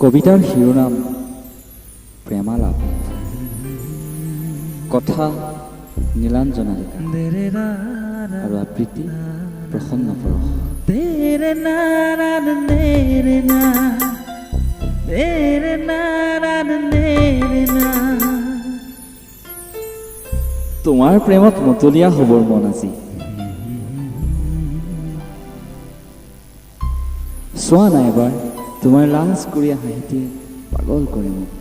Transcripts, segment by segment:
কবিতাৰ শিৰোনাম প্ৰেমালাপ, কথা নীলাঞ্জনা ডেকা আৰু আবৃত্তি প্ৰসন্ন পৰশ। তোমাৰ প্ৰেমত মতলীয়া হ'বৰ মন আজি, চোৱা নাই এবাৰ তোমাৰ লাজকুৰীয়া হাঁহিটিয়ে পাগল কৰে মোক।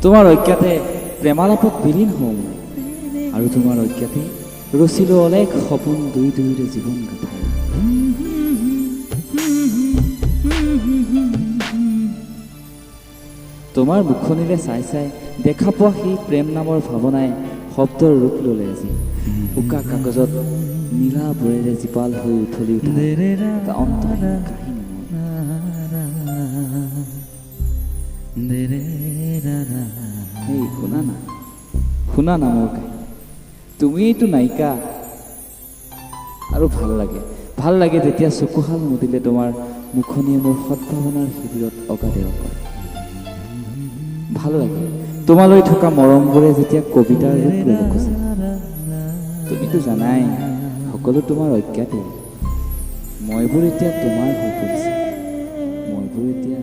তোমাৰ অজ্ঞাতে প্ৰেমালাপত বিলীন হওঁ মই, আৰু তোমাৰ অজ্ঞাতে ৰচিলো অলেখ সপোন দুই দুইৰে জীৱন গাথা। তোমাৰ মুখনিলে চাই চাই দেখা পোৱা সেই প্ৰেম নামৰ ভাৱনাই শব্দৰ ৰূপ ল'লে আজি। উকা কাগজত নীলা বৰেৰে জীপাল হৈ উঠলি উঠা এটা অন্তহীন কাহিনী মোৰ। এই শুনা না মোৰ কাহিনী। তুমিতো নায়িকা, আৰু ভাল লাগে যেতিয়া চকুহাল মুদিলে তোমাৰ মুখনিয়ে মোৰ সদ্ভাৱনাৰ শিবিৰত অগাধেয় কৰে। ভাল লাগে তোমালৈ থকা মৰমবোৰে যেতিয়া কবিতাৰ ৰূপ ল'ব খোজে। তুমিতো জানাই সকলো তোমাৰ অজ্ঞাতে মইবোৰ এতিয়া তোমাৰ হৈ পৰিছে, মইবোৰ এতিয়া